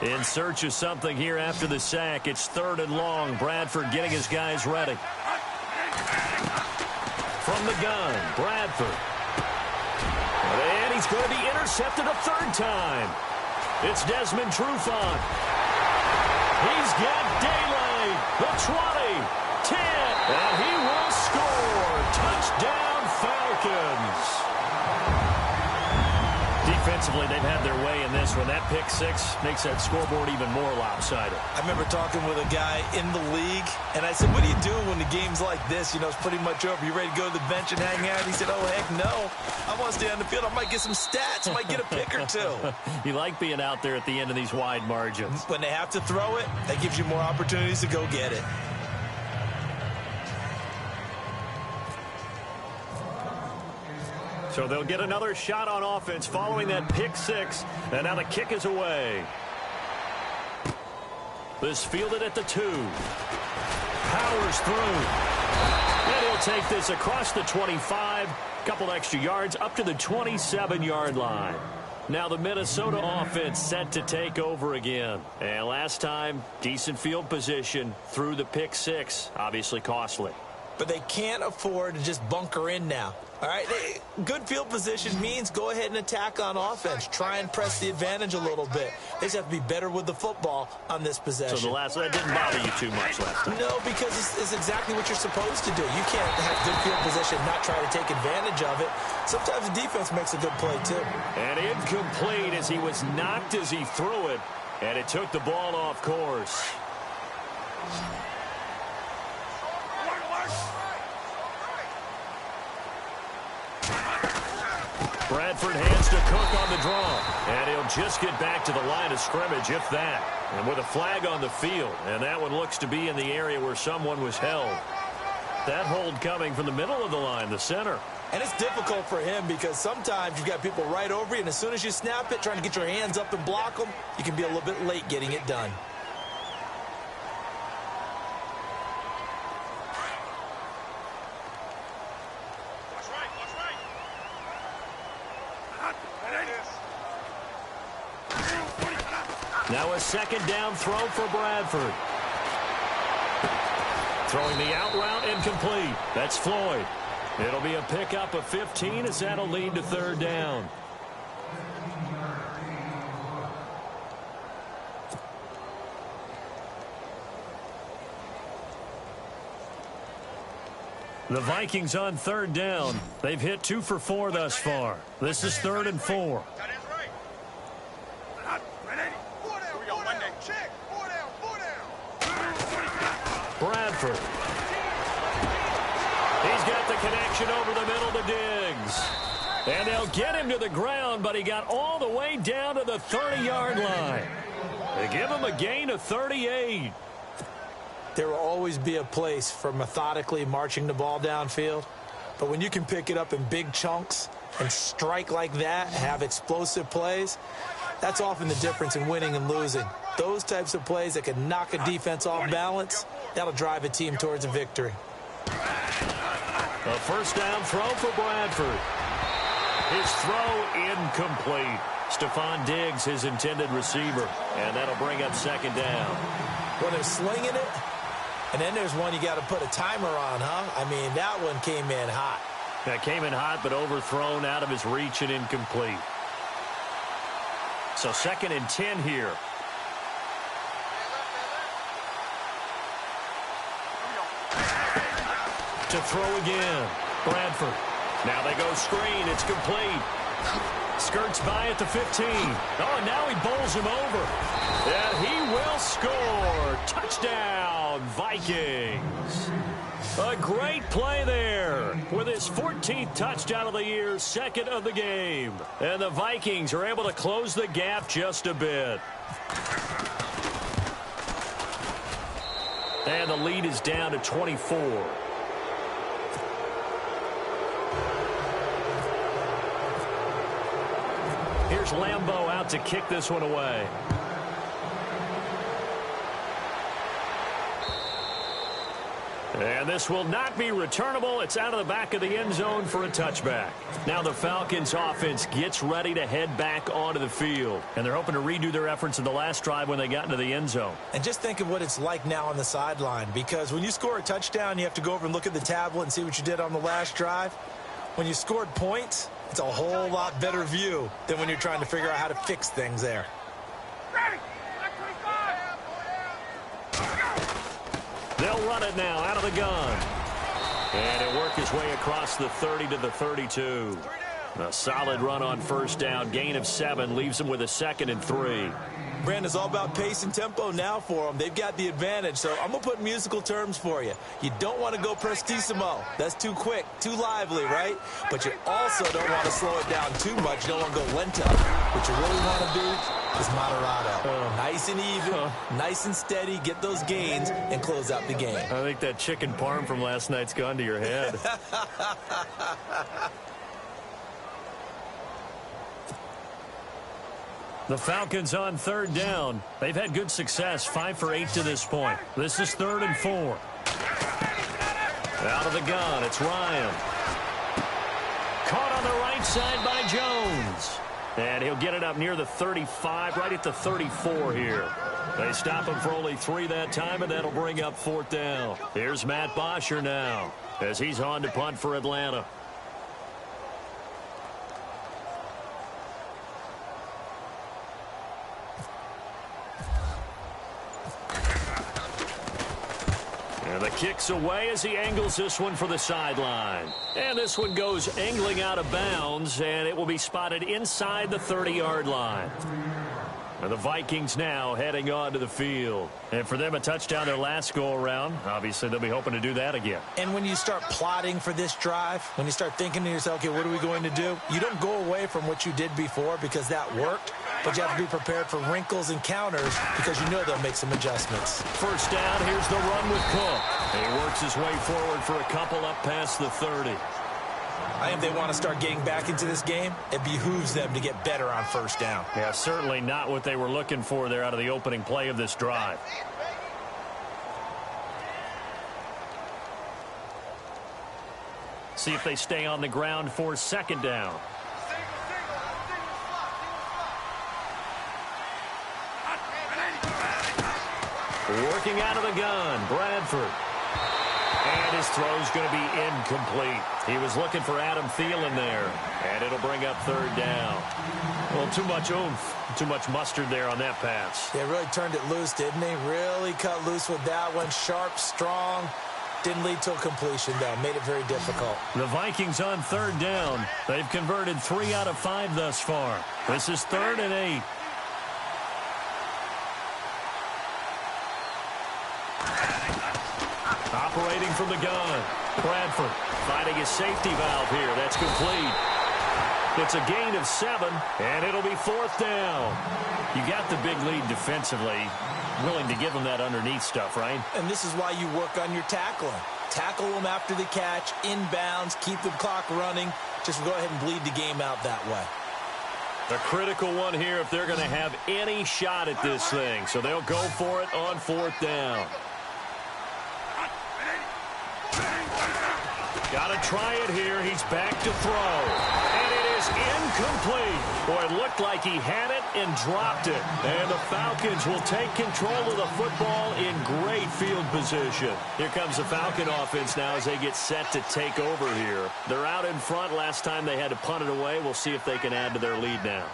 In search of something here after the sack. It's third and long. Bradford getting his guys ready. From the gun, Bradford. And he's going to be intercepted a third time. It's Desmond Trufant. He's got daylight. The 20, 10, and he will score. Touchdown, Falcons. Defensively, they've had their way in this one. That pick six makes that scoreboard even more lopsided. I remember talking with a guy in the league, and I said, what do you do when the game's like this? You know, it's pretty much over. You ready to go to the bench and hang out? He said, oh, heck no. I want to stay on the field. I might get some stats. I might get a pick or two. You like being out there at the end of these wide margins. When they have to throw it, that gives you more opportunities to go get it. So they'll get another shot on offense following that pick six. And now the kick is away. This fielded at the 2. Powers through. And he'll take this across the 25. Couple extra yards up to the 27-yard line. Now the Minnesota offense set to take over again. And last time, decent field position through the pick six. Obviously costly. But they can't afford to just bunker in now. All right, good field position means go ahead and attack on offense. Try and press the advantage a little bit. They just have to be better with the football on this possession. So that didn't bother you too much last time? No, because it's exactly what you're supposed to do. You can't have good field position and not try to take advantage of it. Sometimes the defense makes a good play, too. And incomplete as he was knocked as he threw it. And it took the ball off course. Bradford hands to Cook on the draw. And he'll just get back to the line of scrimmage, if that. And with a flag on the field. And that one looks to be in the area where someone was held. That hold coming from the middle of the line, the center. And it's difficult for him because sometimes you've got people right over you, and as soon as you snap it, trying to get your hands up and block them, you can be a little bit late getting it done. Now a second down throw for Bradford. Throwing the out route incomplete. That's Floyd. It'll be a pickup of 15 as that'll lead to third down. The Vikings on third down. They've hit 2 for 4 thus far. This is 3rd and 4. Bradford. He's got the connection over the middle to Diggs. And they'll get him to the ground, but he got all the way down to the 30-yard line. They give him a gain of 38. There will always be a place for methodically marching the ball downfield. But when you can pick it up in big chunks and strike like that, have explosive plays, that's often the difference in winning and losing. Those types of plays that can knock a defense off balance, that'll drive a team towards a victory. A first down throw for Bradford. His throw incomplete. Stephon Diggs, his intended receiver. And that'll bring up second down. Well, they're slinging it. And then there's one you got to put a timer on, huh? I mean, that one came in hot. That came in hot, but overthrown out of his reach and incomplete. So 2nd and 10 here. To throw again. Bradford. Now they go screen. It's complete. Skirts by at the 15. Oh, and now he bowls him over. And he will score. Touchdown, Vikings. A great play there with his 14th touchdown of the year, 2nd of the game. And the Vikings are able to close the gap just a bit. And the lead is down to 24. Here's Lambeau out to kick this one away. And this will not be returnable. It's out of the back of the end zone for a touchback. Now the Falcons offense gets ready to head back onto the field. And they're hoping to redo their efforts in the last drive when they got into the end zone. And just think of what it's like now on the sideline, because when you score a touchdown, you have to go over and look at the tablet and see what you did on the last drive. When you scored points, it's a whole lot better view than when you're trying to figure out how to fix things there. They'll run it now out of the gun. And it worked his way across the 30 to the 32. A solid run on first down. Gain of 7 leaves him with a 2nd and 3. Brandon, it's all about pace and tempo now for them. They've got the advantage, so I'm going to put musical terms for you. You don't want to go prestissimo. That's too quick, too lively, right? But you also don't want to slow it down too much. You don't want to go lento. What you really want to be is moderato. Nice and even, nice and steady, get those gains, and close out the game. I think that chicken parm from last night's gone to your head. The Falcons on 3rd down. They've had good success, 5 for 8 to this point. This is 3rd and 4. Out of the gun, it's Ryan. Caught on the right side by Jones. And he'll get it up near the 35, right at the 34 here. They stop him for only 3 that time, and that'll bring up 4th down. Here's Matt Bosher now as he's on to punt for Atlanta. And the kick's away as he angles this one for the sideline. And this one goes angling out of bounds, and it will be spotted inside the 30-yard line. And the Vikings now heading on to the field. And for them, a touchdown their last go-around. Obviously, they'll be hoping to do that again. And when you start plotting for this drive, when you start thinking to yourself, okay, what are we going to do? You don't go away from what you did before because that worked. But you have to be prepared for wrinkles and counters because you know they'll make some adjustments. First down, here's the run with Cook. And he works his way forward for a couple up past the 30. I think if they want to start getting back into this game, it behooves them to get better on first down. Yeah, certainly not what they were looking for there out of the opening play of this drive. See if they stay on the ground for 2nd down. Working out of the gun, Bradford. And his throw's going to be incomplete. He was looking for Adam Thielen there. And it'll bring up 3rd down. Well, too much oomph, too much mustard there on that pass. Yeah, really turned it loose, didn't he? Really cut loose with that one. Sharp, strong. Didn't lead to a completion, though. Made it very difficult. The Vikings on 3rd down. They've converted 3 out of 5 thus far. This is 3rd and 8. Operating from the gun. Bradford finding his safety valve here. That's complete. It's a gain of 7, and it'll be 4th down. You got the big lead defensively. Willing to give them that underneath stuff, right? And this is why you work on your tackling. Tackle them after the catch, inbounds, keep the clock running. Just go ahead and bleed the game out that way. A critical one here if they're going to have any shot at this thing. So they'll go for it on 4th down. Got to try it here. He's back to throw. And it is incomplete. Boy, it looked like he had it and dropped it. And the Falcons will take control of the football in great field position. Here comes the Falcon offense now as they get set to take over here. They're out in front. Last time they had to punt it away. We'll see if they can add to their lead now.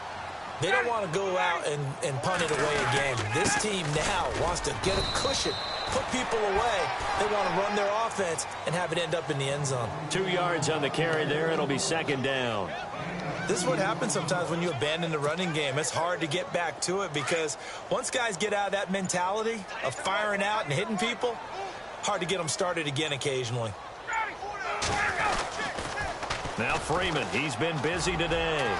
They don't want to go out and punt it away again. This team now wants to get a cushion, put people away. They want to run their offense and have it end up in the end zone. 2 yards on the carry there. It'll be 2nd down. This is what happens sometimes when you abandon the running game. It's hard to get back to it because once guys get out of that mentality of firing out and hitting people, hard to get them started again occasionally. Now Freeman, he's been busy today.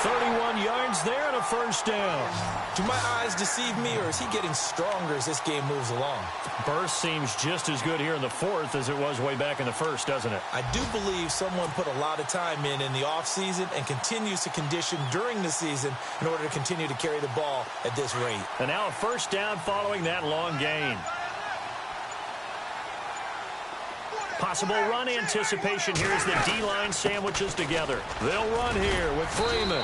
31 yards there and a 1st down. Do my eyes deceive me, or is he getting stronger as this game moves along? Burst seems just as good here in the 4th as it was way back in the 1st, doesn't it? I do believe someone put a lot of time in the offseason and continues to condition during the season in order to continue to carry the ball at this rate. And now a 1st down following that long gain. Possible run anticipation here as the D-line sandwiches together. They'll run here with Freeman.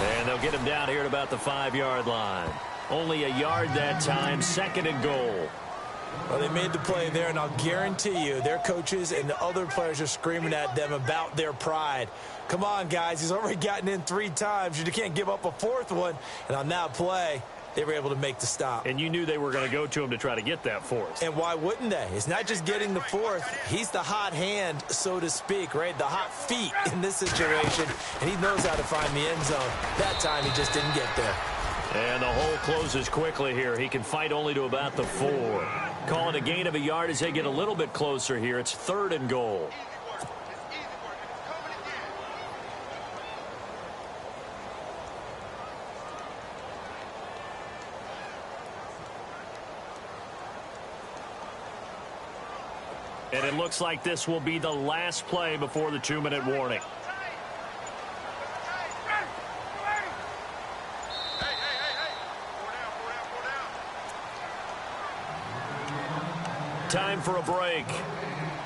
And they'll get him down here at about the 5-yard line. Only a yard that time, 2nd and goal. Well, they made the play there, and I'll guarantee you their coaches and the other players are screaming at them about their pride. Come on, guys. He's already gotten in 3 times. You can't give up a 4th one. And on that play, they were able to make the stop. And you knew they were going to go to him to try to get that 4th. And why wouldn't they? It's not just getting the 4th. He's the hot hand, so to speak, right? The hot feet in this situation. And he knows how to find the end zone. That time, he just didn't get there. And the hole closes quickly here. He can fight only to about the 4. Calling a gain of a yard as they get a little bit closer here. It's 3rd and goal. And it looks like this will be the last play before the 2-minute warning. Time for a break.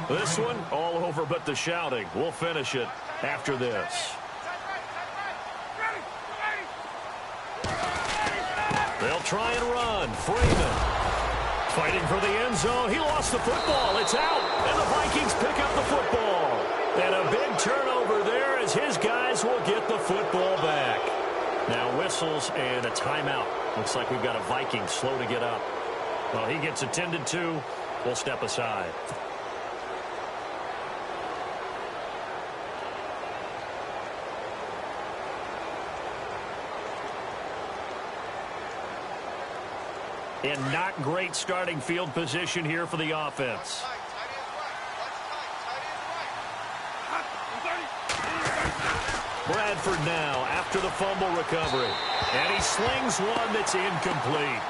This one all over but the shouting. We'll finish it after this. They'll try and run. Freeman fighting for the end zone. He lost the football. It's out. And the Vikings pick up the football. And a big turnover there as his guys will get the football back. Now whistles and a timeout. Looks like we've got a Viking slow to get up. Well, he gets attended to. We'll step aside. And not great starting field position here for the offense. Bradford now after the fumble recovery. And he slings one that's incomplete.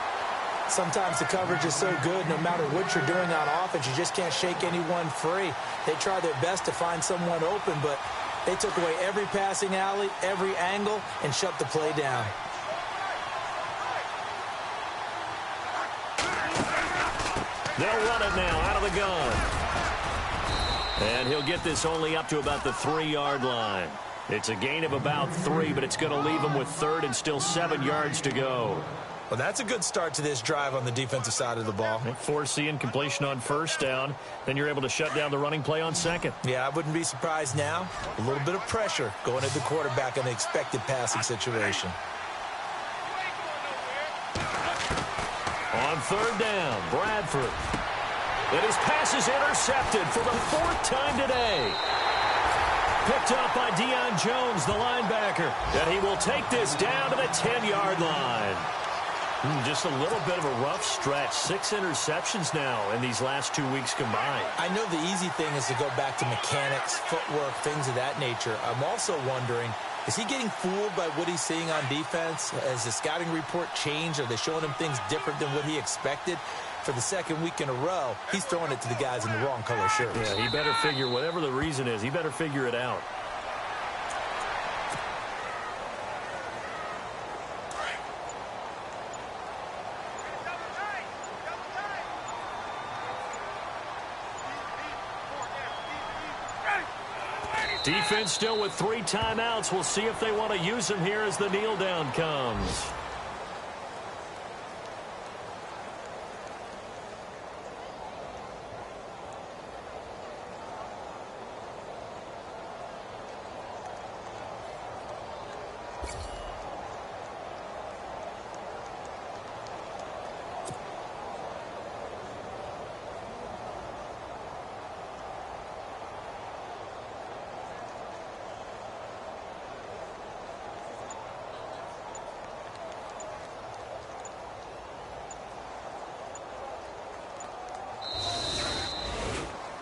Sometimes the coverage is so good, no matter what you're doing on offense, you just can't shake anyone free. They try their best to find someone open, but they took away every passing alley, every angle, and shut the play down. They'll run it now out of the gun. And he'll get this only up to about the 3-yard line. It's a gain of about 3, but it's going to leave him with 3rd and still 7 yards to go. Well, that's a good start to this drive on the defensive side of the ball. Force the incompletion on 1st down. Then you're able to shut down the running play on 2nd. Yeah, I wouldn't be surprised now. A little bit of pressure going at the quarterback in an expected passing situation. On 3rd down, Bradford. And his pass is intercepted for the 4th time today. Picked up by Deion Jones, the linebacker. And he will take this down to the 10-yard line. Just a little bit of a rough stretch. 6 interceptions now in these last 2 weeks combined. I know the easy thing is to go back to mechanics, footwork, things of that nature. I'm also wondering Is he getting fooled by what he's seeing on defense? Has the scouting report changed? Are they showing him things different than what he expected? For the second week in a row, he's throwing it to the guys in the wrong color shirts. Yeah, he better figure, whatever the reason is, he better figure it out. Defense still with 3 timeouts. We'll see if they want to use them here as the kneel down comes.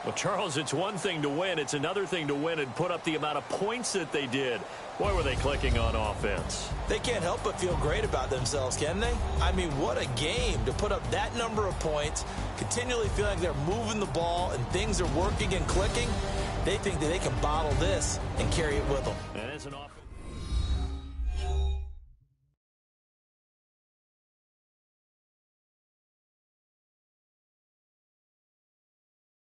Well, Charles, it's one thing to win. It's another thing to win and put up the amount of points that they did. Boy, were they clicking on offense. They can't help but feel great about themselves, can they? I mean, what a game to put up that number of points, continually feeling like they're moving the ball and things are working and clicking. They think that they can bottle this and carry it with them. And it's an offense.